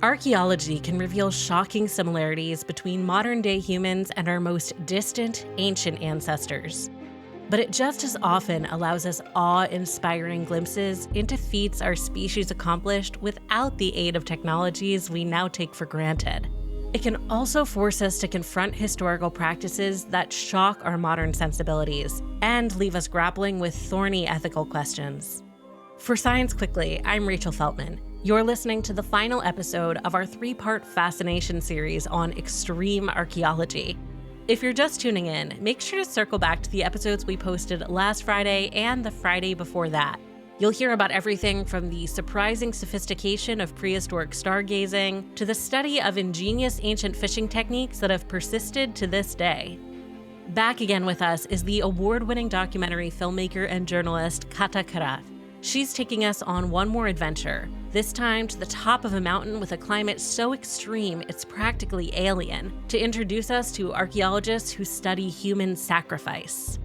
Archaeology can reveal shocking similarities between modern-day humans and our most distant, ancient ancestors. But it just as often allows us awe-inspiring glimpses into feats our species accomplished without the aid of technologies we now take for granted. It can also force us to confront historical practices that shock our modern sensibilities and leave us grappling with thorny ethical questions. For Science Quickly, I'm Rachel Feltman. You're listening to the final episode of our 3-part Fascination series on extreme archaeology. If you're just tuning in, make sure to circle back to the episodes we posted last Friday and the Friday before that. You'll hear about everything from the surprising sophistication of prehistoric stargazing to the study of ingenious ancient fishing techniques that have persisted to this day. Back again with us is the award-winning documentary filmmaker and journalist Kata Karáth. She's taking us on one more adventure, this time to the top of a mountain with a climate so extreme it's practically alien, to introduce us to archaeologists who study human sacrifice.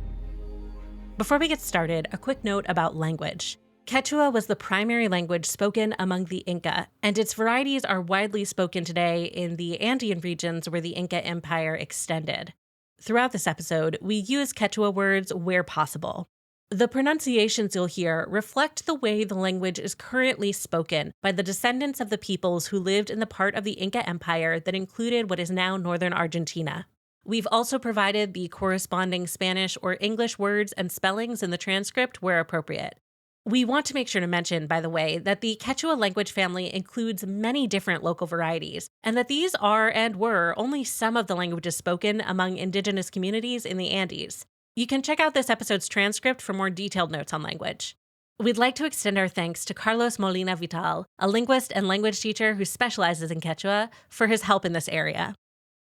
Before we get started, a quick note about language. Quechua was the primary language spoken among the Inca, and its varieties are widely spoken today in the Andean regions where the Inca Empire extended. Throughout this episode, we use Quechua words where possible. The pronunciations you'll hear reflect the way the language is currently spoken by the descendants of the peoples who lived in the part of the Inca Empire that included what is now northern Argentina. We've also provided the corresponding Spanish or English words and spellings in the transcript where appropriate. We want to make sure to mention, by the way, that the Quechua language family includes many different local varieties, and that these are and were only some of the languages spoken among indigenous communities in the Andes. You can check out this episode's transcript for more detailed notes on language. We'd like to extend our thanks to Carlos Molina Vital, a linguist and language teacher who specializes in Quechua, for his help in this area.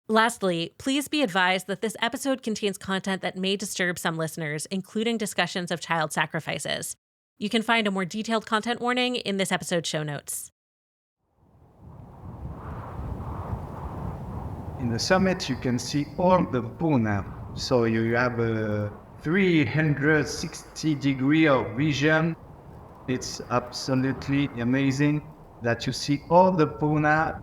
Lastly, please be advised that this episode contains content that may disturb some listeners, including discussions of child sacrifices. You can find a more detailed content warning in this episode's show notes. In the summit, you can see all the Puna. So you have a 360 degree of vision. It's absolutely amazing that you see all the Puna.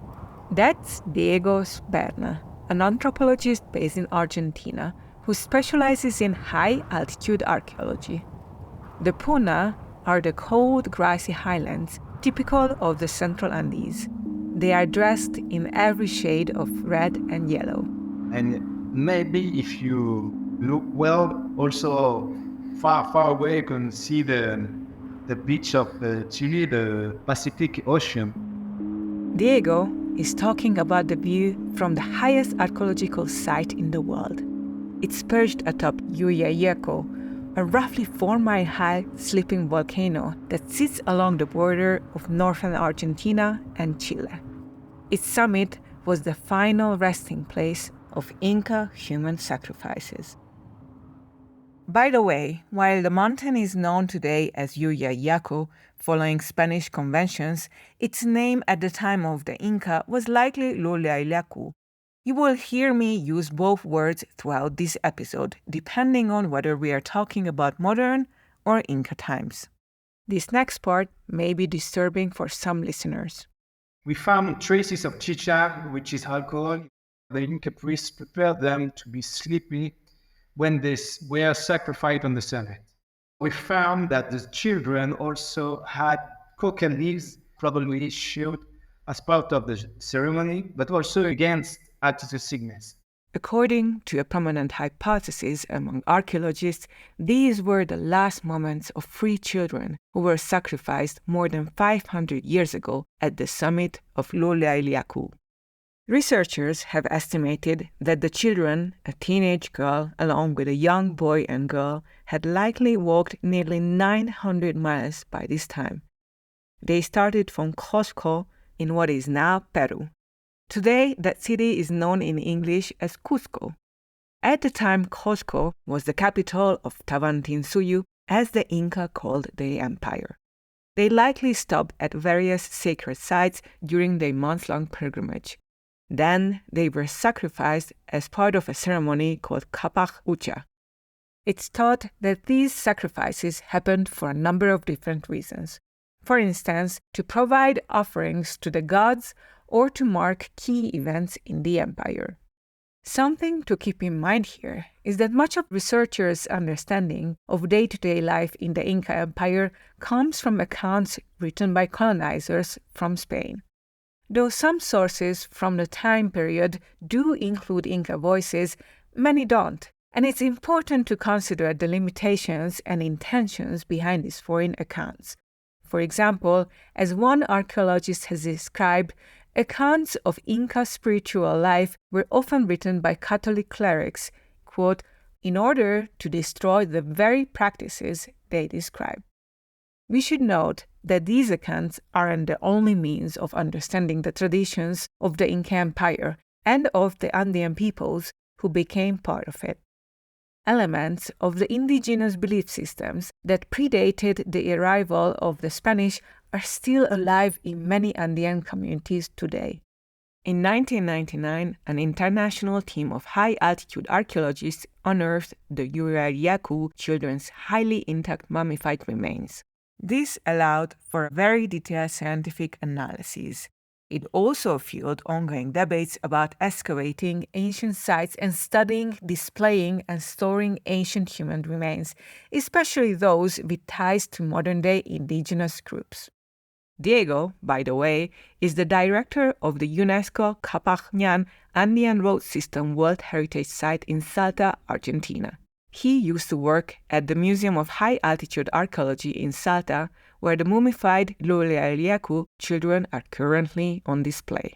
That's Diego Sperna, an anthropologist based in Argentina who specializes in high-altitude archaeology. The Puna are the cold, grassy highlands typical of the Central Andes. They are dressed in every shade of red and yellow. And maybe if you look well, also far away, you can see the beach of Chile, the Pacific Ocean. Diego is talking about the view from the highest archaeological site in the world. It's perched atop Llullaillaco, a roughly 4-mile-high sleeping volcano that sits along the border of northern Argentina and Chile. Its summit was the final resting place of Inca human sacrifices. By the way, while the mountain is known today as Llullaillaco, following Spanish conventions, its name at the time of the Inca was likely Llullaillaco. You will hear me use both words throughout this episode, depending on whether we are talking about modern or Inca times. This next part may be disturbing for some listeners. We found traces of chicha, which is alcohol. The Inca priests prepared them to be sleepy when they were sacrificed on the summit. We found that the children also had coca leaves, probably shot as part of the ceremony, but also against altitude sickness. According to a prominent hypothesis among archaeologists, these were the last moments of 3 children who were sacrificed more than 500 years ago at the summit of Llullaillaco. Researchers have estimated that the children, a teenage girl along with a young boy and girl, had likely walked nearly 900 miles by this time. They started from Cusco in what is now Peru. Today, that city is known in English as Cusco. At the time, Cusco was the capital of Tawantinsuyu, as the Inca called the empire. They likely stopped at various sacred sites during their month-long pilgrimage. Then they were sacrificed as part of a ceremony called Kapach Ucha. It's thought that these sacrifices happened for a number of different reasons. For instance, to provide offerings to the gods or to mark key events in the empire. Something to keep in mind here is that much of researchers' understanding of day-to-day life in the Inca Empire comes from accounts written by colonizers from Spain. Though some sources from the time period do include Inca voices, many don't, and it's important to consider the limitations and intentions behind these foreign accounts. For example, as one archaeologist has described, accounts of Inca spiritual life were often written by Catholic clerics, quote, in order to destroy the very practices they describe. We should note that these accounts aren't the only means of understanding the traditions of the Inca Empire and of the Andean peoples who became part of it. Elements of the indigenous belief systems that predated the arrival of the Spanish are still alive in many Andean communities today. In 1999, an international team of high-altitude archaeologists unearthed the Llullaillaco children's highly intact mummified remains. This allowed for very detailed scientific analysis. It also fueled ongoing debates about excavating ancient sites and studying, displaying, and storing ancient human remains, especially those with ties to modern-day indigenous groups. Diego, by the way, is the director of the UNESCO Capajñán Andean Road System World Heritage Site in Salta, Argentina. He used to work at the Museum of High-Altitude Archaeology in Salta, where the mummified Llullaillaco children are currently on display.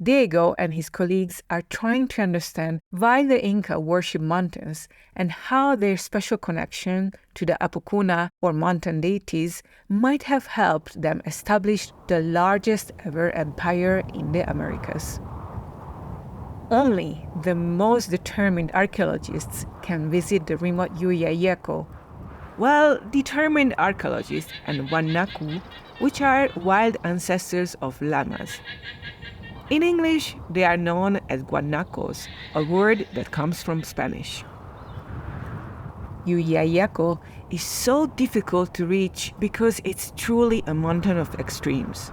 Diego and his colleagues are trying to understand why the Inca worship mountains and how their special connection to the Apucuna or mountain deities might have helped them establish the largest ever empire in the Americas. Only the most determined archaeologists can visit the remote Llullaillaco. Well-determined archaeologists and Guanacu, which are wild ancestors of llamas. In English, they are known as guanacos, a word that comes from Spanish. Llullaillaco is so difficult to reach because it's truly a mountain of extremes.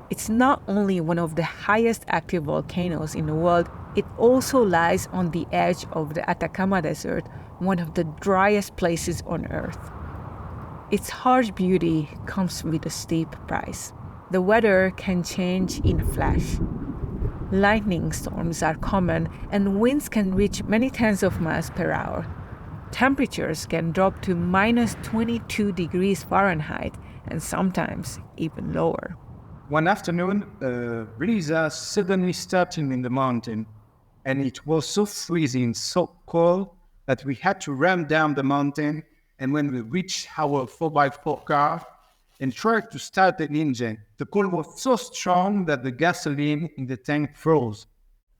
It's not only one of the highest active volcanoes in the world, it also lies on the edge of the Atacama Desert, one of the driest places on Earth. Its harsh beauty comes with a steep price. The weather can change in a flash. Lightning storms are common, and winds can reach many tens of miles per hour. Temperatures can drop to minus 22 degrees Fahrenheit, and sometimes even lower. One afternoon, a blizzard suddenly started in the mountain, and it was so freezing, so cold, that we had to run down the mountain, and when we reached our 4x4 car, and tried to start the engine, the cold was so strong that the gasoline in the tank froze.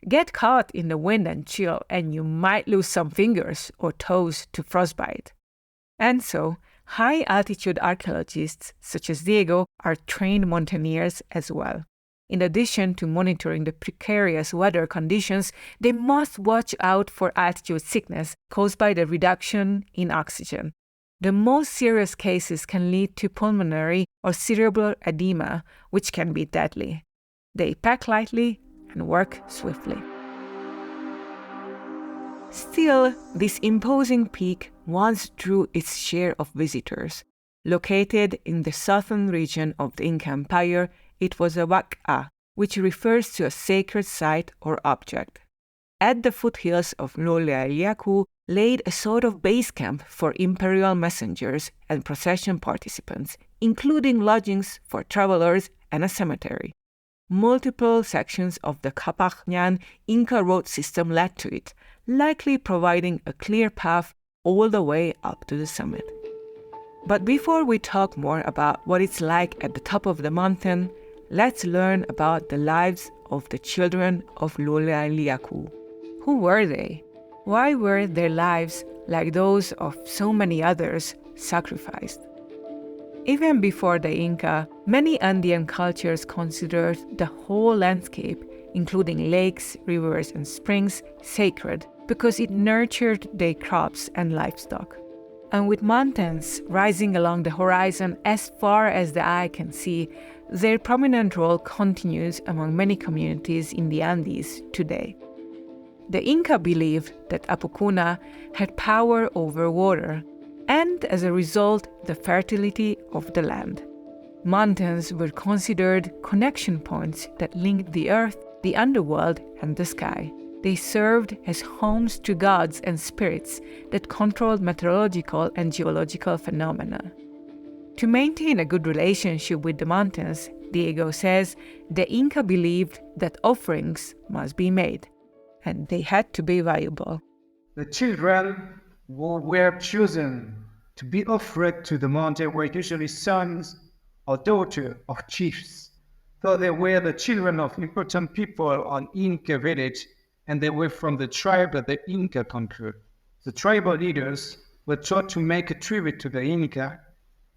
Get caught in the wind and chill, and you might lose some fingers or toes to frostbite. And so, high-altitude archaeologists such as Diego are trained mountaineers as well. In addition to monitoring the precarious weather conditions, they must watch out for altitude sickness caused by the reduction in oxygen. The most serious cases can lead to pulmonary or cerebral edema, which can be deadly. They pack lightly and work swiftly. Still, this imposing peak once drew its share of visitors. Located in the southern region of the Inca Empire, it was a waka, which refers to a sacred site or object. At the foothills of Llullaillaco laid a sort of base camp for imperial messengers and procession participants, including lodgings for travelers and a cemetery. Multiple sections of the Capajñán Inca road system led to it, likely providing a clear path all the way up to the summit. But before we talk more about what it's like at the top of the mountain, let's learn about the lives of the children of Llullaillaco. Who were they? Why were their lives, like those of so many others, sacrificed? Even before the Inca, many Andean cultures considered the whole landscape, including lakes, rivers, and springs, sacred because it nurtured their crops and livestock. And with mountains rising along the horizon as far as the eye can see, Their prominent role continues among many communities in the Andes today. The Inca believed that Apukuna had power over water and, as a result, the fertility of the land. Mountains were considered connection points that linked the earth, the underworld, and the sky. They served as homes to gods and spirits that controlled meteorological and geological phenomena. To maintain a good relationship with the mountains, Diego says, the Inca believed that offerings must be made, and they had to be valuable. The children who were chosen to be offered to the mountain were usually sons or daughters of chiefs, though they were the children of important people on Inca village, and they were from the tribe that the Inca conquered. The tribal leaders were taught to make a tribute to the Inca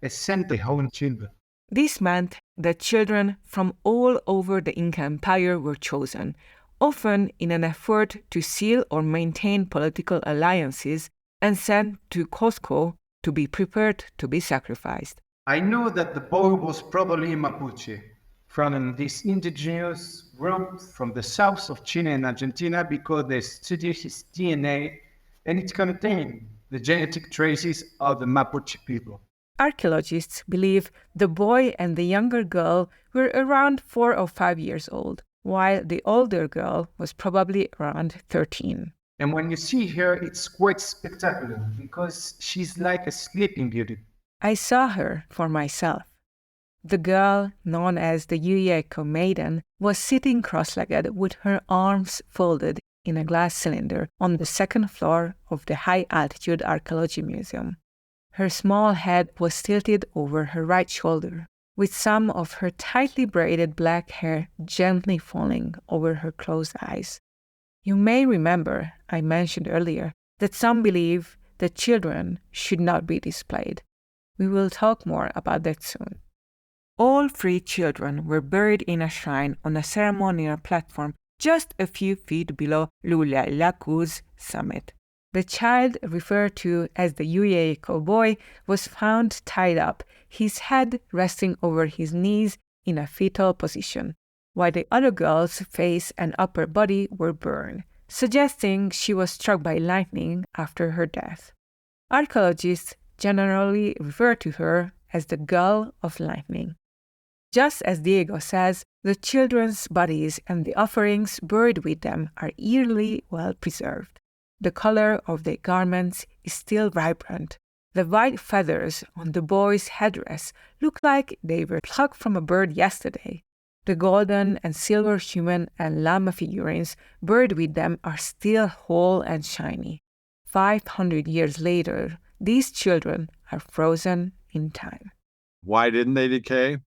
and sent their own children. This meant that children from all over the Inca Empire were chosen, often in an effort to seal or maintain political alliances, and sent to Cusco to be prepared to be sacrificed. I know that the boy was probably Mapuche, from this indigenous group from the south of Chile and Argentina, because they studied his DNA and it contained the genetic traces of the Mapuche people. Archaeologists believe the boy and the younger girl were around 4 or 5 years old, while the older girl was probably around 13. And when you see her, it's quite spectacular because she's like a sleeping beauty. I saw her for myself. The girl, known as the Llullaillaco maiden, was sitting cross-legged with her arms folded in a glass cylinder on the second floor of the high-altitude archaeology museum. Her small head was tilted over her right shoulder, with some of her tightly braided black hair gently falling over her closed eyes. You may remember I mentioned earlier that some believe that children should not be displayed. We will talk more about that soon. All 3 children were buried in a shrine on a ceremonial platform just a few feet below Llullaillaco's summit. The child, referred to as the Llullaillaco boy, was found tied up, his head resting over his knees in a fetal position, while the other girl's face and upper body were burned, suggesting she was struck by lightning after her death. Archaeologists generally refer to her as the girl of lightning. Just as Diego says, the children's bodies and the offerings buried with them are eerily well preserved. The color of their garments is still vibrant. The white feathers on the boy's headdress look like they were plucked from a bird yesterday. The golden and silver human and llama figurines buried with them are still whole and shiny. 500 years later, these children are frozen in time. Why didn't they decay?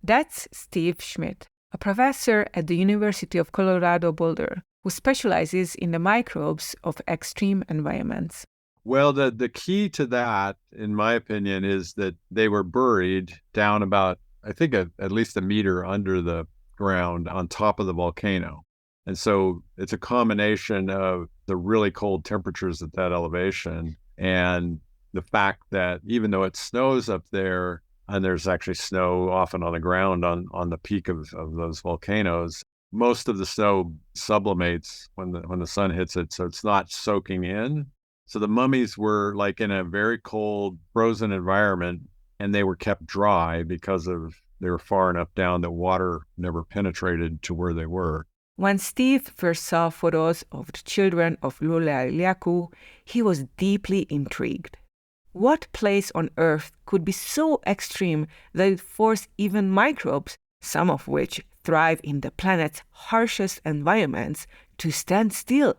That's Steve Schmidt, a professor at the University of Colorado Boulder, who specializes in the microbes of extreme environments. Well, the key to that, in my opinion, is that they were buried down about, I think, at least a meter under the ground on top of the volcano. And so it's a combination of the really cold temperatures at that elevation and the fact that even though it snows up there, and there's actually snow often on the ground on the peak of those volcanoes, most of the snow sublimates when the sun hits it, so it's not soaking in. So the mummies were like in a very cold, frozen environment, and they were kept dry because they were far enough down that water never penetrated to where they were. When Steve first saw photos of the children of Llullaillaco, he was deeply intrigued. What place on Earth could be so extreme that it forced even microbes, some of which thrive in the planet's harshest environments, to stand still?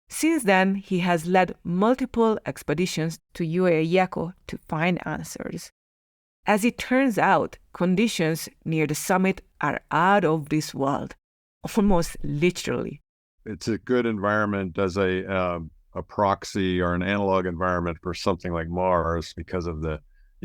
Since then, he has led multiple expeditions to Llullaillaco to find answers. As it turns out, conditions near the summit are out of this world, almost literally. It's a good environment as a proxy or an analog environment for something like Mars, because of the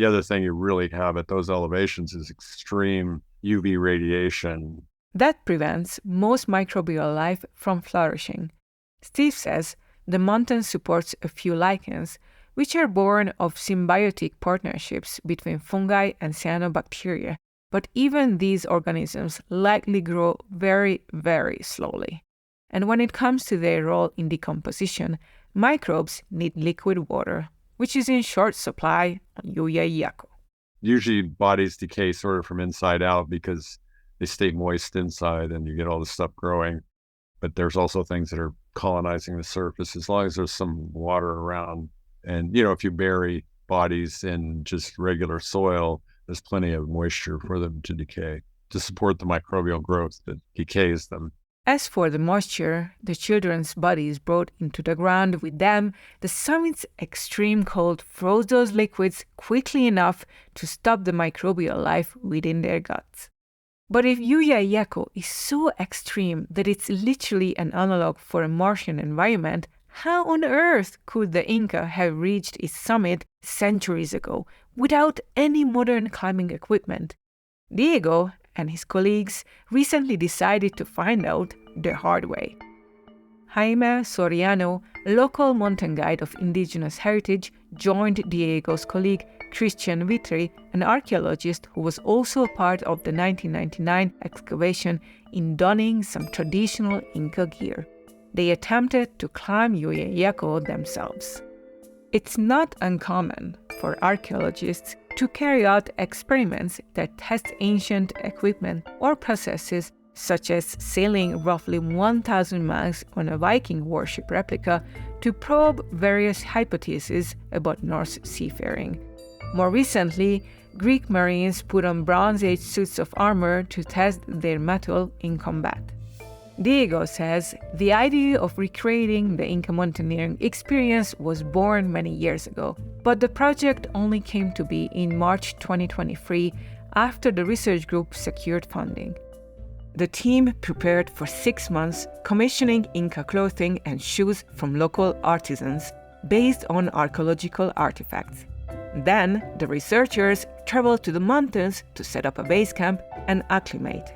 other thing you really have at those elevations is extreme UV radiation. That prevents most microbial life from flourishing. Steve says the mountain supports a few lichens, which are born of symbiotic partnerships between fungi and cyanobacteria, But even these organisms likely grow very, very slowly. And when it comes to their role in decomposition, microbes need liquid water, which is in short supply on Llullaillaco. Usually bodies decay sort of from inside out because they stay moist inside and you get all this stuff growing. But there's also things that are colonizing the surface as long as there's some water around. And, if you bury bodies in just regular soil, there's plenty of moisture for them to decay, to support the microbial growth that decays them. As for the moisture, the children's bodies brought into the ground with them, the summit's extreme cold froze those liquids quickly enough to stop the microbial life within their guts. But if Llullaillaco is so extreme that it's literally an analog for a Martian environment, how on earth could the Inca have reached its summit centuries ago without any modern climbing equipment? Diego and his colleagues recently decided to find out the hard way. Jaime Soriano, local mountain guide of indigenous heritage, joined Diego's colleague Christian Vitry, an archaeologist who was also part of the 1999 excavation, in donning some traditional Inca gear. They attempted to climb Llullaillaco themselves. It's not uncommon for archaeologists to carry out experiments that test ancient equipment or processes, such as sailing roughly 1,000 miles on a Viking warship replica to probe various hypotheses about Norse seafaring. More recently, Greek Marines put on Bronze Age suits of armor to test their mettle in combat. Diego says the idea of recreating the Inca mountaineering experience was born many years ago, but the project only came to be in March 2023 after the research group secured funding. The team prepared for 6 months, commissioning Inca clothing and shoes from local artisans based on archaeological artifacts. Then, the researchers traveled to the mountains to set up a base camp and acclimate.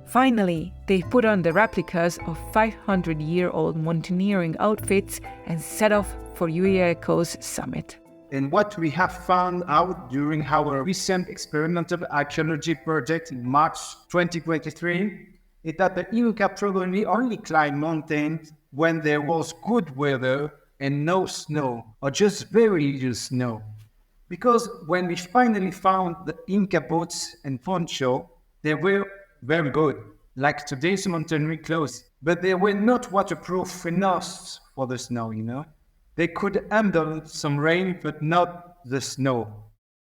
Finally, they put on the replicas of 500-year-old mountaineering outfits and set off for Llullaillaco's summit. And what we have found out during our recent experimental archaeology project in March 2023 is that the Inca probably only climbed mountains when there was good weather and no snow, or just very little snow. Because when we finally found the Inca boots and poncho, they were very good, like today's mountaineering clothes, but they were not waterproof enough for the snow, They could handle some rain, but not the snow.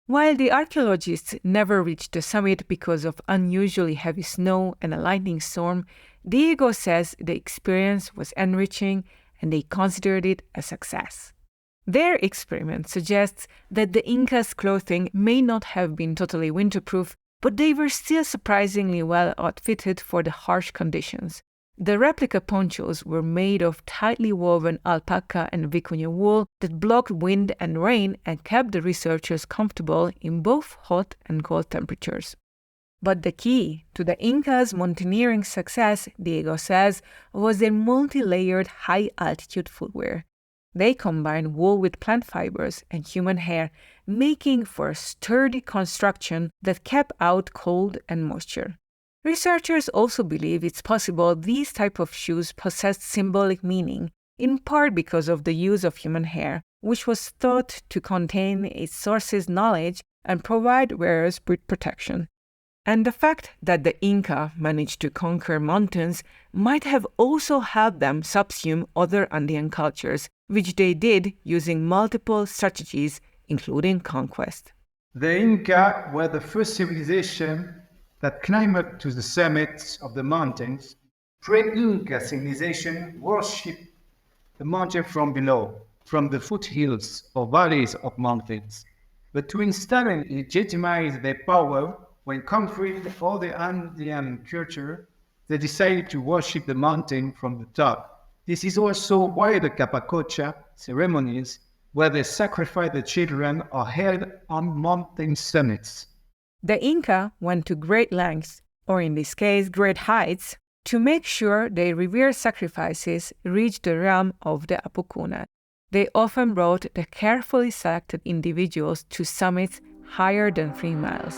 While the archaeologists never reached the summit because of unusually heavy snow and a lightning storm, Diego says the experience was enriching and they considered it a success. Their experiment suggests that the Inca's clothing may not have been totally winterproof, but they were still surprisingly well outfitted for the harsh conditions. The replica ponchos were made of tightly woven alpaca and vicuña wool that blocked wind and rain and kept the researchers comfortable in both hot and cold temperatures. But the key to the Inca's mountaineering success, Diego says, was their multi-layered high-altitude footwear. They combined wool with plant fibers and human hair, making for a sturdy construction that kept out cold and moisture. Researchers also believe it's possible these type of shoes possessed symbolic meaning, in part because of the use of human hair, which was thought to contain its source's knowledge and provide wearers with protection. And the fact that the Inca managed to conquer mountains might have also helped them subsume other Andean cultures, which they did using multiple strategies, including conquest. The Inca were the first civilization that climbed up to the summits of the mountains. Pre-Inca civilization worshipped the mountain from below, from the foothills or valleys of mountains. But to install and legitimize their power when conquering all the Andean culture, they decided to worship the mountain from the top. This is also why the Capacocha ceremonies, where they sacrifice the children, are held on mountain summits. The Inca went to great lengths, or in this case, great heights, to make sure their revered sacrifices reached the realm of the Apucuna. They often brought the carefully selected individuals to summits higher than 3 miles.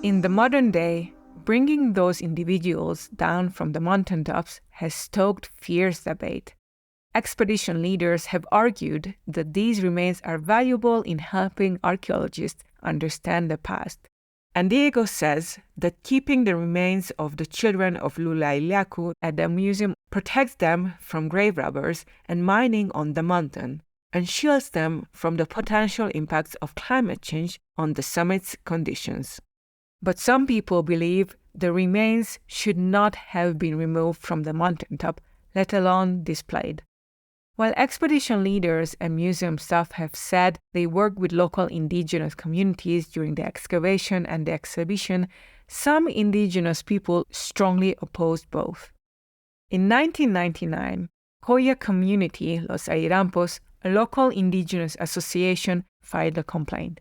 In the modern day, bringing those individuals down from the mountaintops has stoked fierce debate. Expedition leaders have argued that these remains are valuable in helping archaeologists understand the past. And Diego says that keeping the remains of the children of Llullaillaco at the museum protects them from grave robbers and mining on the mountain, and shields them from the potential impacts of climate change on the summit's conditions. But some people believe the remains should not have been removed from the mountaintop, let alone displayed. While expedition leaders and museum staff have said they worked with local indigenous communities during the excavation and the exhibition, some indigenous people strongly opposed both. In 1999, Coya community Los Airampos, a local indigenous association, filed a complaint.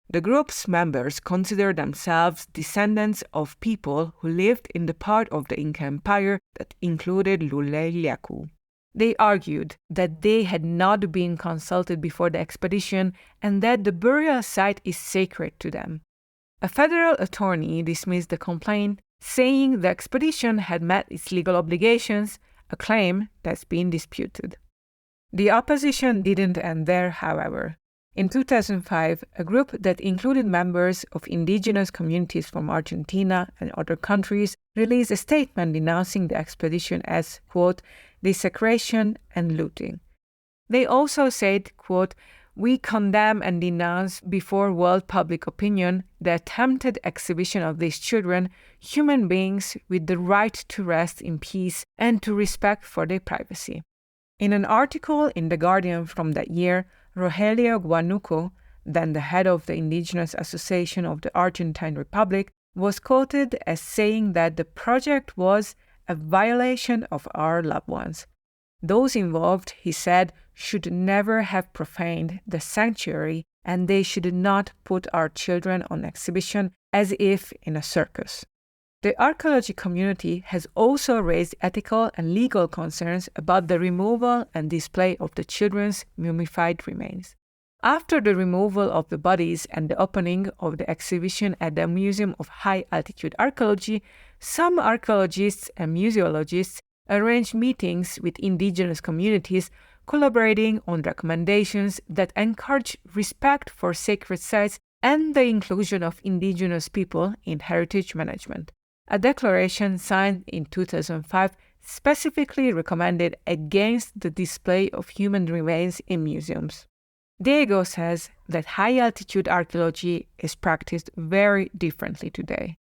The group's members consider themselves descendants of people who lived in the part of the Inca Empire that included Llullaillaco. They argued that they had not been consulted before the expedition and that the burial site is sacred to them. A federal attorney dismissed the complaint, saying the expedition had met its legal obligations, a claim that's been disputed. The opposition didn't end there, however. In 2005, a group that included members of indigenous communities from Argentina and other countries released a statement denouncing the expedition as, quote, desecration and looting. They also said, quote, we condemn and denounce before world public opinion the attempted exhibition of these children, human beings with the right to rest in peace and to respect for their privacy. In an article in The Guardian from that year, Rogelio Guanuco, then the head of the Indigenous Association of the Argentine Republic, was quoted as saying that the project was a violation of our loved ones. Those involved, he said, should never have profaned the sanctuary, and they should not put our children on exhibition as if in a circus. The archaeology community has also raised ethical and legal concerns about the removal and display of the children's mummified remains. After the removal of the bodies and the opening of the exhibition at the Museum of High Altitude Archaeology, some archaeologists and museologists arranged meetings with indigenous communities, collaborating on recommendations that encourage respect for sacred sites and the inclusion of indigenous people in heritage management. A declaration signed in 2005 specifically recommended against the display of human remains in museums. Diego says that high-altitude archaeology is practiced very differently today.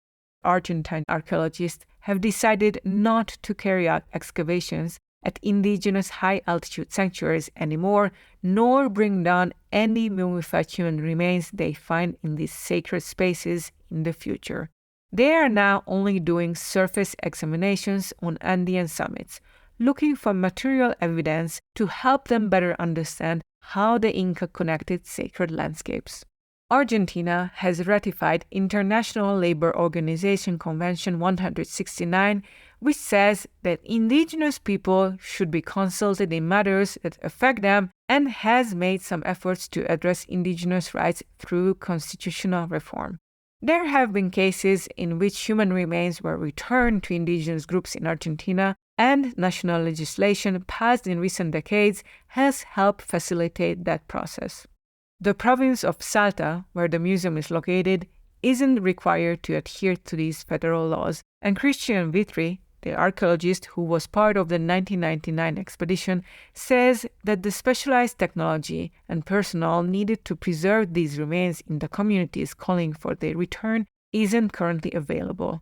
Argentine archaeologists have decided not to carry out excavations at indigenous high-altitude sanctuaries anymore, nor bring down any mummified human remains they find in these sacred spaces in the future. They are now only doing surface examinations on Andean summits, looking for material evidence to help them better understand how the Inca connected sacred landscapes. Argentina has ratified International Labour Organization Convention 169, which says that indigenous people should be consulted in matters that affect them, and has made some efforts to address indigenous rights through constitutional reform. There have been cases in which human remains were returned to indigenous groups in Argentina, and national legislation passed in recent decades has helped facilitate that process. The province of Salta, where the museum is located, isn't required to adhere to these federal laws, and Christian Vitry, the archaeologist who was part of the 1999 expedition, says that the specialized technology and personnel needed to preserve these remains in the communities calling for their return isn't currently available.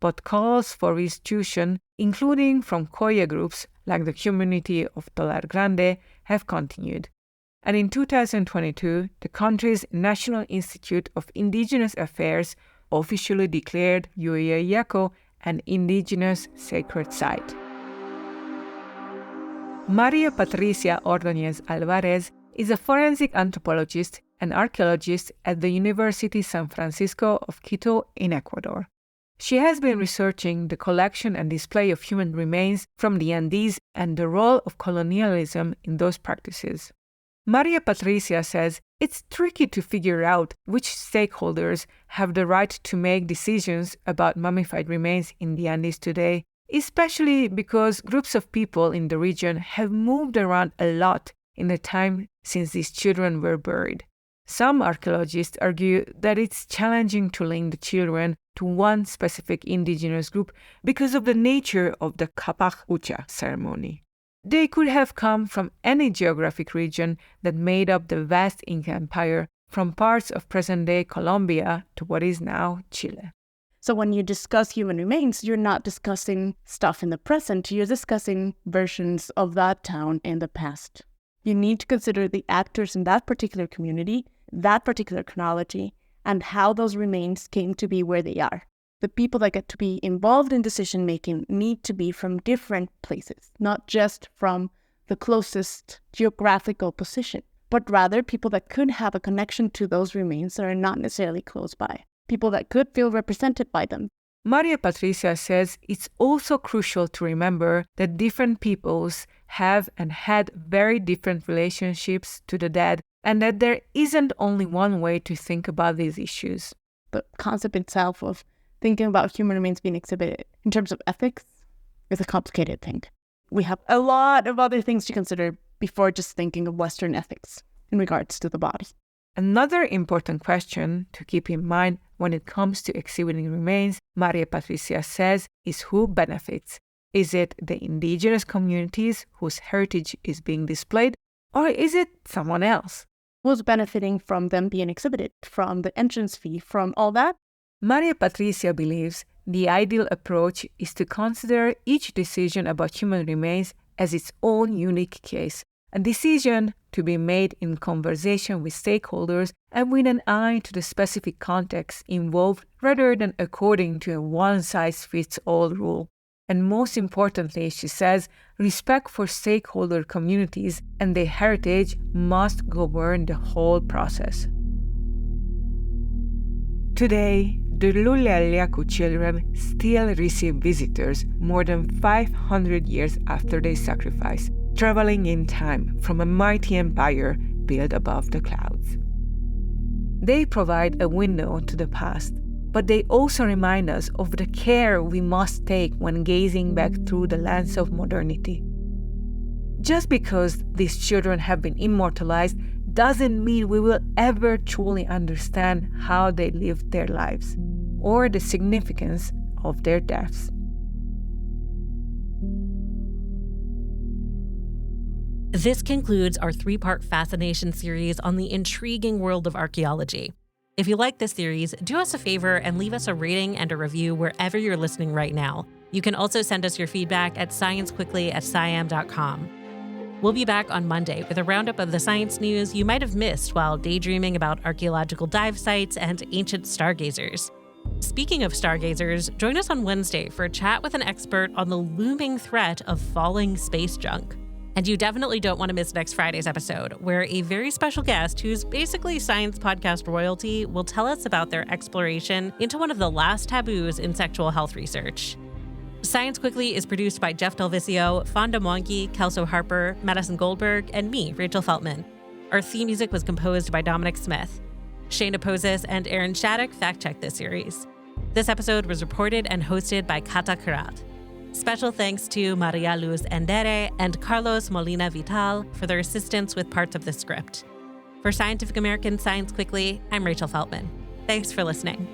But calls for restitution, including from Coya groups like the community of Tolar Grande, have continued. And in 2022, the country's National Institute of Indigenous Affairs officially declared Llullaillaco an indigenous sacred site. Maria Patricia Ordóñez Álvarez is a forensic anthropologist and archaeologist at the University San Francisco of Quito in Ecuador. She has been researching the collection and display of human remains from the Andes and the role of colonialism in those practices. Maria Patricia says it's tricky to figure out which stakeholders have the right to make decisions about mummified remains in the Andes today, especially because groups of people in the region have moved around a lot in the time since these children were buried. Some archaeologists argue that it's challenging to link the children to one specific indigenous group because of the nature of the Kapak Ucha ceremony. They could have come from any geographic region that made up the vast Inca Empire, from parts of present-day Colombia to what is now Chile. So when you discuss human remains, you're not discussing stuff in the present, you're discussing versions of that town in the past. You need to consider the actors in that particular community, that particular chronology, and how those remains came to be where they are. The people that get to be involved in decision-making need to be from different places, not just from the closest geographical position, but rather people that could have a connection to those remains that are not necessarily close by, people that could feel represented by them. Maria Patricia says it's also crucial to remember that different peoples have and had very different relationships to the dead, and that there isn't only one way to think about these issues. The concept itself of thinking about human remains being exhibited in terms of ethics is a complicated thing. We have a lot of other things to consider before just thinking of Western ethics in regards to the body. Another important question to keep in mind when it comes to exhibiting remains, Maria Patricia says, is who benefits. Is it the indigenous communities whose heritage is being displayed, or is it someone else? Who's benefiting from them being exhibited, from the entrance fee, from all that? Maria Patricia believes the ideal approach is to consider each decision about human remains as its own unique case, a decision to be made in conversation with stakeholders and with an eye to the specific context involved rather than according to a one-size-fits-all rule. And most importantly, she says, respect for stakeholder communities and their heritage must govern the whole process. Today, the Llullaillaco children still receive visitors more than 500 years after their sacrifice, traveling in time from a mighty empire built above the clouds. They provide a window to the past, but they also remind us of the care we must take when gazing back through the lens of modernity. Just because these children have been immortalized doesn't mean we will ever truly understand how they lived their lives or the significance of their deaths. This concludes our 3-part fascination series on the intriguing world of archaeology. If you like this series, do us a favor and leave us a rating and a review wherever you're listening right now. You can also send us your feedback at sciencequickly@sciam.com. We'll be back on Monday with a roundup of the science news you might have missed while daydreaming about archaeological dive sites and ancient stargazers. Speaking of stargazers, join us on Wednesday for a chat with an expert on the looming threat of falling space junk. And you definitely don't want to miss next Friday's episode, where a very special guest who's basically science podcast royalty will tell us about their exploration into one of the last taboos in sexual health research. Science Quickly is produced by Jeff DelViscio, Fonda Mwangi, Kelso Harper, Madison Goldberg, and me, Rachel Feltman. Our theme music was composed by Dominic Smith. Shayna Pozis and Aaron Shattuck fact-checked this series. This episode was reported and hosted by Kata Karáth. Special thanks to Maria Luz Endere and Carlos Molina Vital for their assistance with parts of the script. For Scientific American Science Quickly, I'm Rachel Feltman. Thanks for listening.